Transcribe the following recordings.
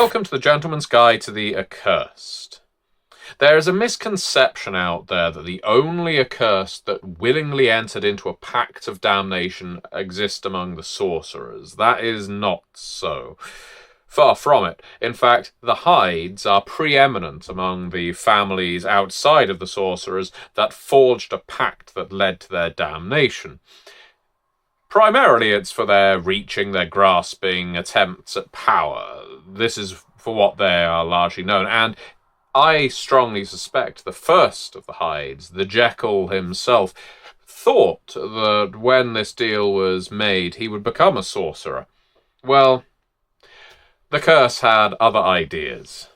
Welcome to the Gentleman's Guide to the Accursed. There is a misconception out there that the only accursed that willingly entered into a pact of damnation exist among the sorcerers. That is not so. Far from it. In fact, the Hydes are preeminent among the families outside of the sorcerers that forged a pact that led to their damnation. Primarily, it's for their reaching, their grasping attempts at power. This is for what they are largely known. And I strongly suspect the first of the Hydes, the Jekyll himself, thought that when this deal was made, he would become a sorcerer. Well, the curse had other ideas.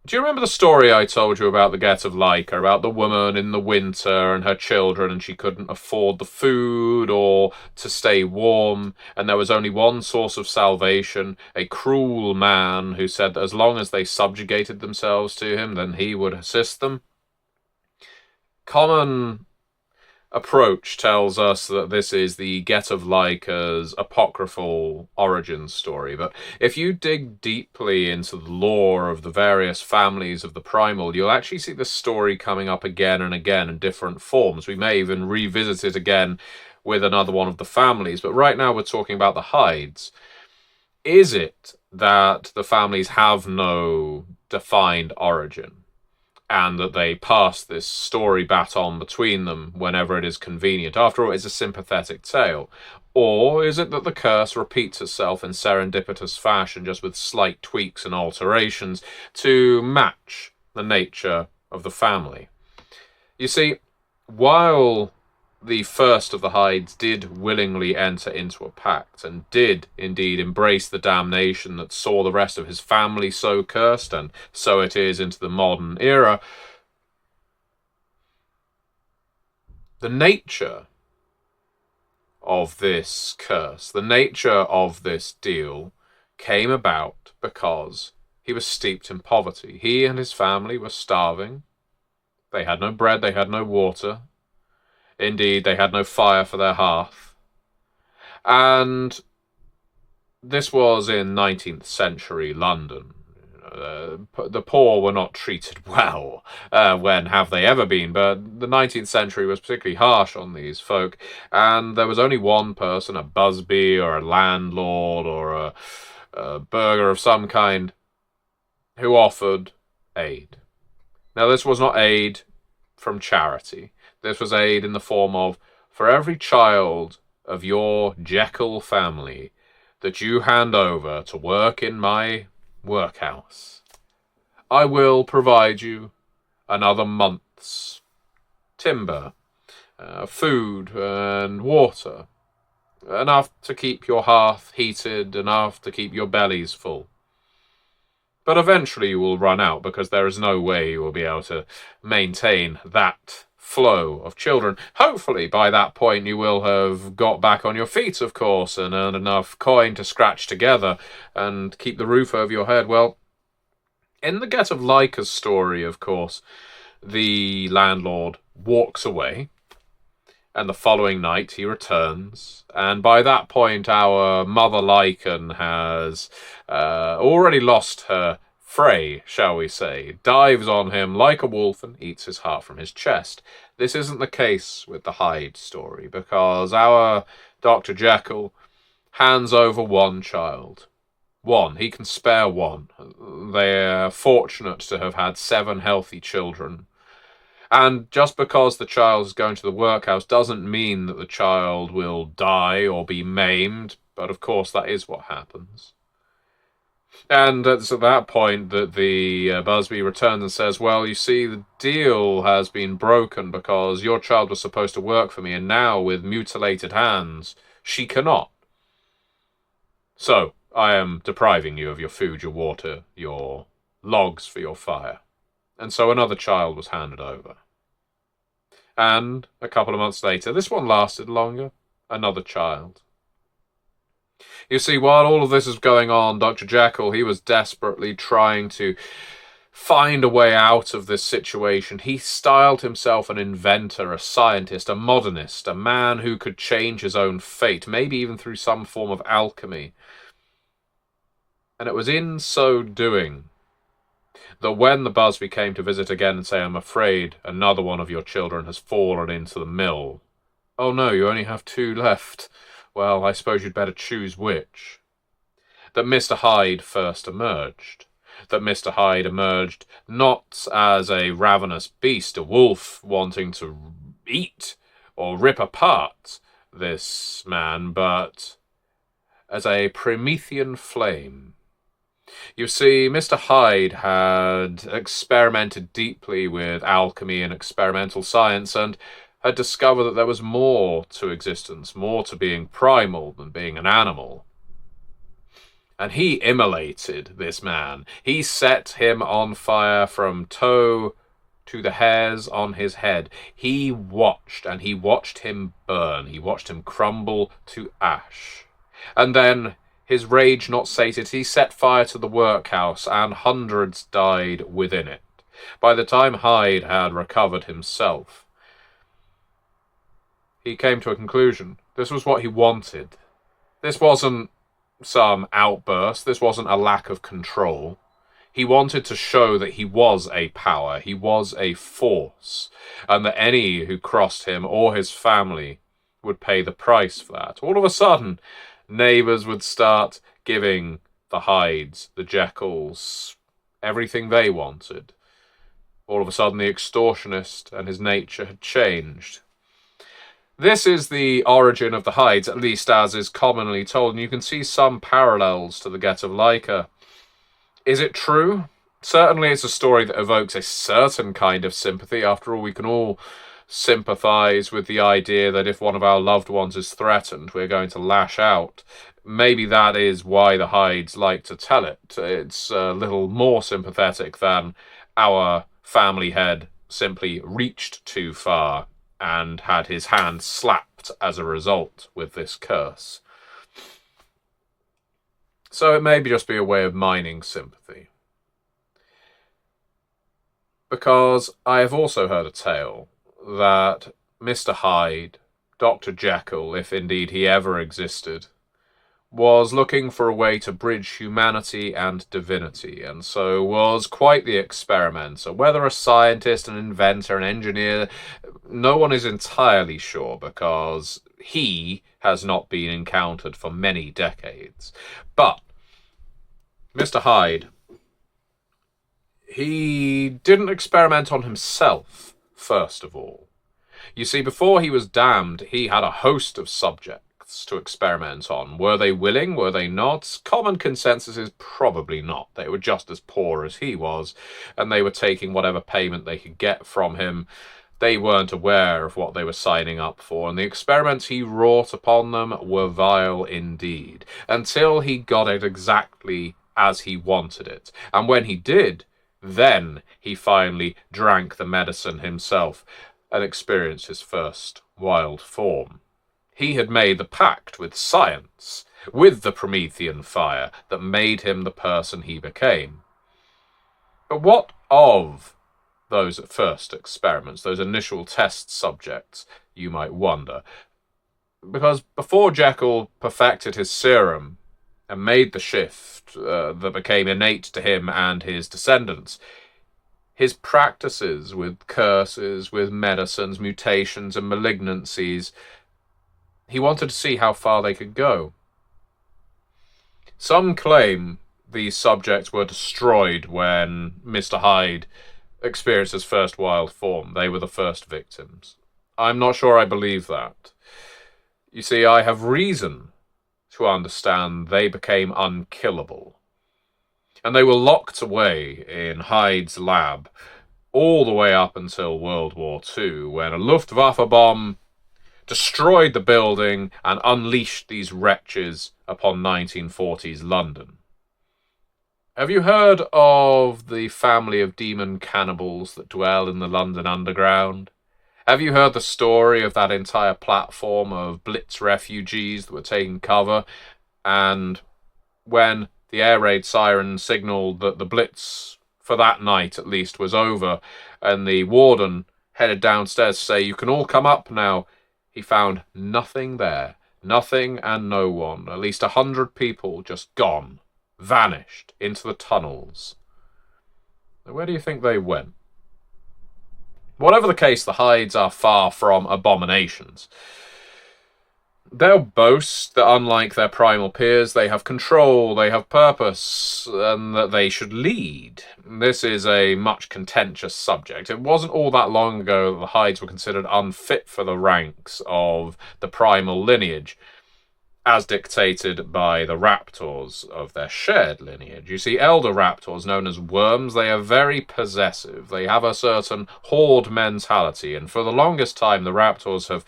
Do you remember the story I told you about the Get of Leica, about the woman in the winter and her children, and she couldn't afford the food or to stay warm, and there was only one source of salvation, a cruel man who said that as long as they subjugated themselves to him, then he would assist them? Common approach tells us that this is the Get of Leica's apocryphal origin story, but if you dig deeply into the lore of the various families of the Primal, you'll actually see this story coming up again and again in different forms. We may even revisit it again with another one of the families, but right now we're talking about the Hydes. Is it that the families have no defined origin, and that they pass this story baton between them whenever it is convenient? After all, it's a sympathetic tale. Or is it that the curse repeats itself in serendipitous fashion, just with slight tweaks and alterations to match the nature of the family? You see, while the first of the Hydes did willingly enter into a pact, and did indeed embrace the damnation that saw the rest of his family so cursed, and so it is into the modern era, the nature of this curse, the nature of this deal, came about because he was steeped in poverty. He and his family were starving. They had no bread, they had no water. Indeed, they had no fire for their hearth. And this was in 19th century London. The poor were not treated well. When have they ever been? But the 19th century was particularly harsh on these folk. And there was only one person, a busby or a landlord or a burgher of some kind, who offered aid. Now, this was not aid from charity. This was aid in the form of, for every child of your Jekyll family that you hand over to work in my workhouse, I will provide you another month's timber, food and water, enough to keep your hearth heated, enough to keep your bellies full. But eventually you will run out, because there is no way you will be able to maintain that flow of children. Hopefully by that point you will have got back on your feet, of course, and earned enough coin to scratch together and keep the roof over your head. Well, in the Get of Leica's story, of course, the landlord walks away, and the following night he returns, and by that point our mother Lycan has already lost her fray, shall we say, dives on him like a wolf and eats his heart from his chest. This isn't the case with the Hyde story, because our Dr. Jekyll hands over one child. One. He can spare one. They're fortunate to have had 7 healthy children. And just because the child is going to the workhouse doesn't mean that the child will die or be maimed, but of course that is what happens. And it's at that point that the Busby returns and says, well, you see, the deal has been broken because your child was supposed to work for me, and now with mutilated hands, she cannot. So, I am depriving you of your food, your water, your logs for your fire. And so another child was handed over. And a couple of months later, this one lasted longer, another child. You see, while all of this is going on, Dr. Jekyll, he was desperately trying to find a way out of this situation. He styled himself an inventor, a scientist, a modernist, a man who could change his own fate, maybe even through some form of alchemy. And it was in so doing that when the Busby came to visit again and say, "I'm afraid another one of your children has fallen into the mill." "Oh no, you only have 2 left. Well, I suppose you'd better choose which." That Mr. Hyde first emerged. That Mr. Hyde emerged not as a ravenous beast, a wolf wanting to eat or rip apart this man, but as a Promethean flame. You see, Mr. Hyde had experimented deeply with alchemy and experimental science and had discovered that there was more to existence, more to being primal than being an animal. And he immolated this man. He set him on fire from toe to the hairs on his head. He watched, and he watched him burn. He watched him crumble to ash. And then, his rage not sated, he set fire to the workhouse, and hundreds died within it. By the time Hyde had recovered himself, he came to a conclusion. This was what he wanted. This wasn't some outburst. This wasn't a lack of control. He wanted to show that he was a power, he was a force, and that any who crossed him or his family would pay the price for that. All of a sudden, neighbours would start giving the Hydes, the Jekylls, everything they wanted. All of a sudden, the extortionist and his nature had changed. This is the origin of the Hydes, at least as is commonly told, and you can see some parallels to the Get of Leica. Is it true? Certainly it's a story that evokes a certain kind of sympathy. After all, we can all sympathise with the idea that if one of our loved ones is threatened, we're going to lash out. Maybe that is why the Hydes like to tell it. It's a little more sympathetic than our family head simply reached too far and had his hand slapped as a result with this curse. So it may just be a way of mining sympathy. Because I have also heard a tale that Mr. Hyde, Dr. Jekyll, if indeed he ever existed, was looking for a way to bridge humanity and divinity, and so was quite the experimenter. Whether a scientist, an inventor, an engineer, no one is entirely sure, because he has not been encountered for many decades. But Mr. Hyde, he didn't experiment on himself, first of all. You see, before he was damned, he had a host of subjects to experiment on. Were they willing? Were they not? Common consensus is probably not. They were just as poor as he was, and they were taking whatever payment they could get from him. They weren't aware of what they were signing up for, and the experiments he wrought upon them were vile indeed, until he got it exactly as he wanted it. And when he did, then he finally drank the medicine himself and experienced his first wild form. He had made the pact with science, with the Promethean fire, that made him the person he became. But what of those first experiments, those initial test subjects, you might wonder? Because before Jekyll perfected his serum and made the shift that became innate to him and his descendants, his practices with curses, with medicines, mutations, and malignancies, he wanted to see how far they could go. Some claim these subjects were destroyed when Mr. Hyde experienced his first wild form. They were the first victims. I'm not sure I believe that. You see, I have reason to understand they became unkillable. And they were locked away in Hyde's lab all the way up until World War II, when a Luftwaffe bomb destroyed the building and unleashed these wretches upon 1940s London. Have you heard of the family of demon cannibals that dwell in the London Underground? Have you heard the story of that entire platform of Blitz refugees that were taking cover, and when the air raid siren signalled that the Blitz, for that night at least, was over, and the warden headed downstairs to say, "You can all come up now," he found nothing there. Nothing and no one. At least 100 people just gone vanished into the tunnels. Where do you think they went? Whatever the case, the Hydes are far from abominations. They'll boast that unlike their primal peers, they have control, they have purpose, and that they should lead. This is a much contentious subject. It wasn't all that long ago that the Hydes were considered unfit for the ranks of the primal lineage, as dictated by the raptors of their shared lineage. You see, elder raptors, known as worms, they are very possessive. They have a certain horde mentality, and for the longest time the raptors have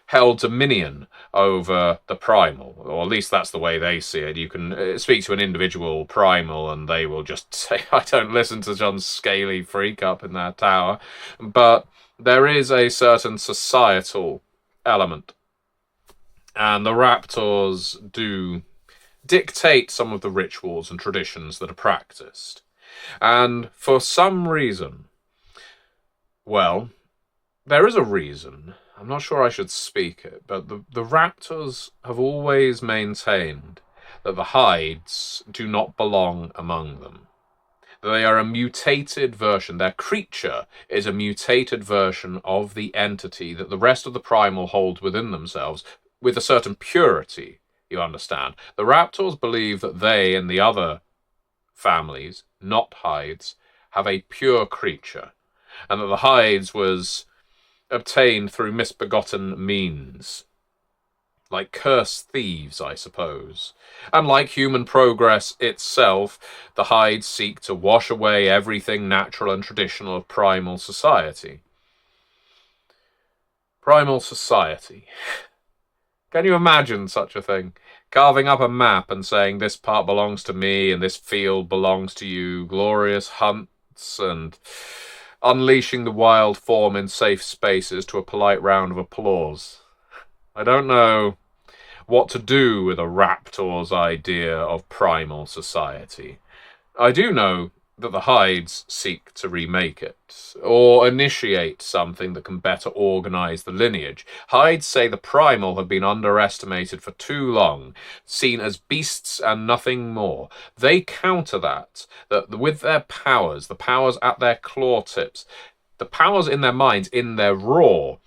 held dominion over the primal, or at least that's the way they see it. You can speak to an individual primal and they will just say, I don't listen to John Scaly freak up in their tower. But there is a certain societal element, and the raptors do dictate some of the rituals and traditions that are practiced. And for some reason, well, there is a reason. I'm not sure I should speak it, but the raptors have always maintained that the Hydes do not belong among them. They are a mutated version. Their creature is a mutated version of the entity that the rest of the primal hold within themselves, with a certain purity, you understand. The raptors believe that they and the other families, not Hydes, have a pure creature, and that the Hydes was obtained through misbegotten means, like cursed thieves, I suppose. And like human progress itself, the Hydes seek to wash away everything natural and traditional of primal society. Primal society. Can you imagine such a thing? Carving up a map and saying this part belongs to me and this field belongs to you. Glorious hunts and unleashing the wild form in safe spaces to a polite round of applause. I don't know what to do with a raptor's idea of primal society. I do know that the Hydes seek to remake it, or initiate something that can better organise the lineage. Hydes say the primal have been underestimated for too long, seen as beasts and nothing more. They counter that with their powers, the powers at their claw tips, the powers in their minds, in their raw,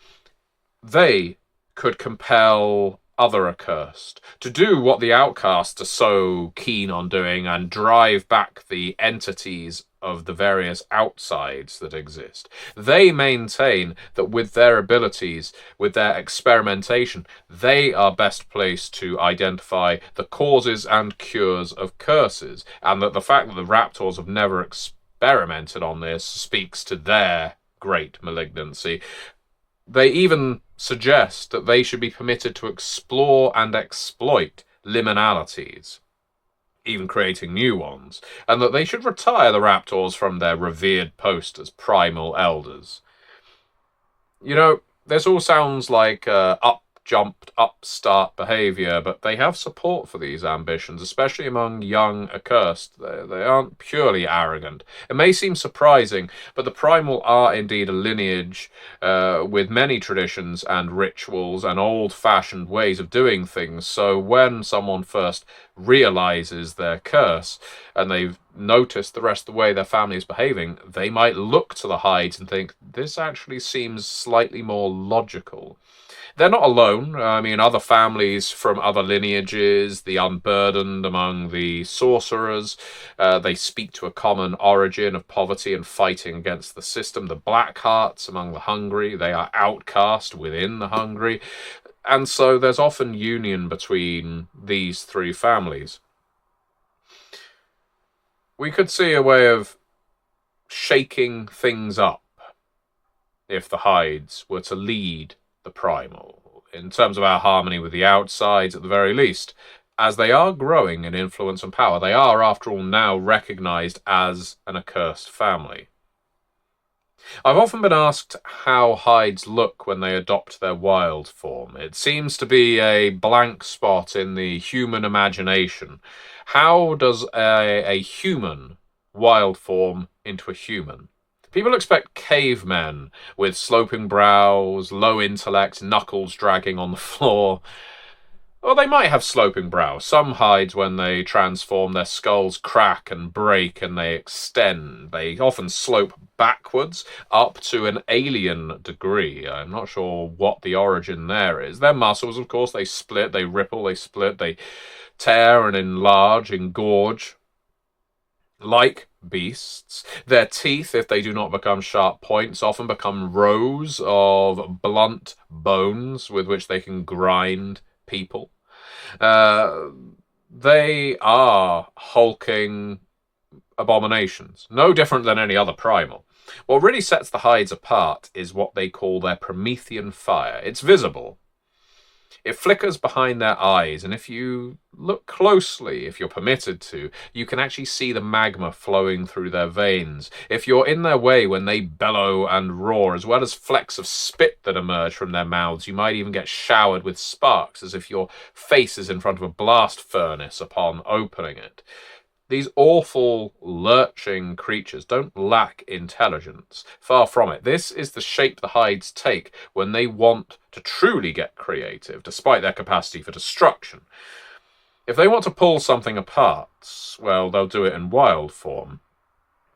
they could compel other accursed to do what the outcasts are so keen on doing and drive back the entities of the various outsides that exist. They maintain that with their abilities, with their experimentation, they are best placed to identify the causes and cures of curses, and that the fact that the raptors have never experimented on this speaks to their great malignancy. They even suggest that they should be permitted to explore and exploit liminalities, even creating new ones, and that they should retire the raptors from their revered post as primal elders. You know, this all sounds like up-jumped, upstart behaviour, but they have support for these ambitions, especially among young accursed. They aren't purely arrogant. It may seem surprising, but the primal are indeed a lineage with many traditions and rituals and old-fashioned ways of doing things. So when someone first realises their curse and they've noticed the rest of the way their family is behaving, they might look to the Hydes and think, this actually seems slightly more logical. They're not alone. I mean, other families from other lineages, the unburdened among the sorcerers, they speak to a common origin of poverty and fighting against the system. The Blackhearts among the hungry, they are outcast within the hungry. And so there's often union between these three families. We could see a way of shaking things up if the Hydes were to lead the primal, in terms of our harmony with the outsides at the very least. As they are growing in influence and power, they are, after all, now recognised as an accursed family. I've often been asked how Hydes look when they adopt their wild form. It seems to be a blank spot in the human imagination. How does a human wild form into a human? People expect cavemen with sloping brows, low intellect, knuckles dragging on the floor. Or they might have sloping brows. Some hides, when they transform, their skulls crack and break and they extend. They often slope backwards up to an alien degree. I'm not sure what the origin there is. Their muscles, of course, they split, they ripple, they split, they tear and enlarge, engorge. Like beasts, their teeth, if they do not become sharp points, often become rows of blunt bones with which they can grind people. Uh, they are hulking abominations, no different than any other primal. What really sets the Hydes apart is what they call their Promethean fire. It's visible. It flickers behind their eyes, and if you look closely, if you're permitted to, you can actually see the magma flowing through their veins. If you're in their way when they bellow and roar, as well as flecks of spit that emerge from their mouths, you might even get showered with sparks, as if your face is in front of a blast furnace upon opening it. These awful, lurching creatures don't lack intelligence. Far from it. This is the shape the Hydes take when they want to truly get creative, despite their capacity for destruction. If they want to pull something apart, well, they'll do it in wild form.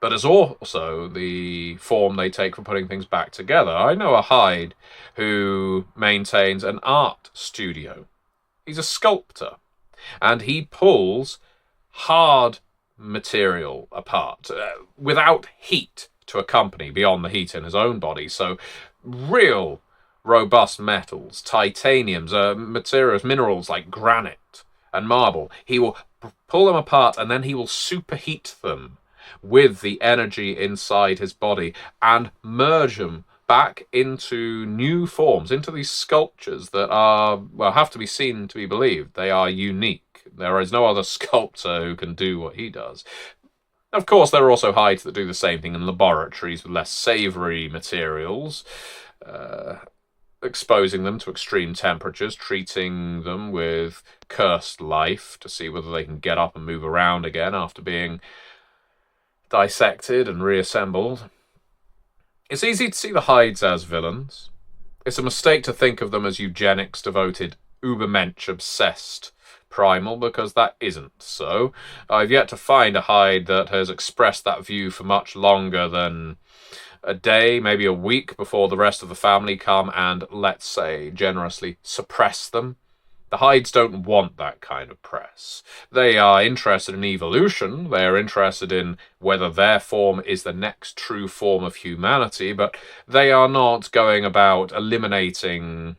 But it's also the form they take for putting things back together. I know a Hyde who maintains an art studio. He's a sculptor, and he pulls hard material apart without heat to accompany beyond the heat in his own body. So real robust metals, titaniums, materials, minerals like granite and marble, he will pull them apart and then he will superheat them with the energy inside his body and merge them back into new forms, into these sculptures that are, well, have to be seen to be believed. They are unique. There is no other sculptor who can do what he does. Of course, there are also Hydes that do the same thing in laboratories with less savoury materials, exposing them to extreme temperatures, treating them with cursed life to see whether they can get up and move around again after being dissected and reassembled. It's easy to see the Hydes as villains. It's a mistake to think of them as eugenics-devoted, ubermensch-obsessed Primal, because that isn't so. I've yet to find a Hyde that has expressed that view for much longer than a day, maybe a week, before the rest of the family come and, let's say, generously suppress them. The Hydes don't want that kind of press. They are interested in evolution. They are interested in whether their form is the next true form of humanity, but they are not going about eliminating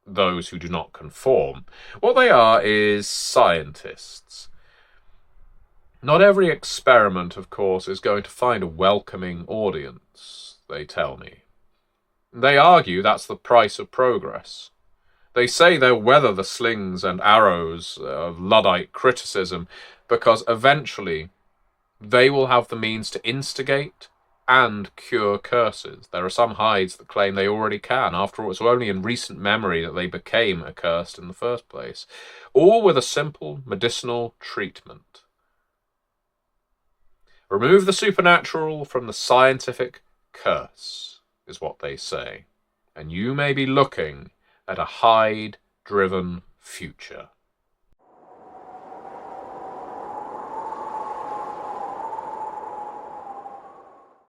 those who do not conform. What they are is scientists. Not every experiment, of course, is going to find a welcoming audience, they tell me. They argue that's the price of progress. They say they'll weather the slings and arrows of Luddite criticism because eventually they will have the means to instigate and cure curses. There are some Hydes that claim they already can. After all, it's only in recent memory that they became accursed in the first place. All with a simple medicinal treatment. Remove the supernatural from the scientific curse, is what they say. And you may be looking at a Hyde-driven future.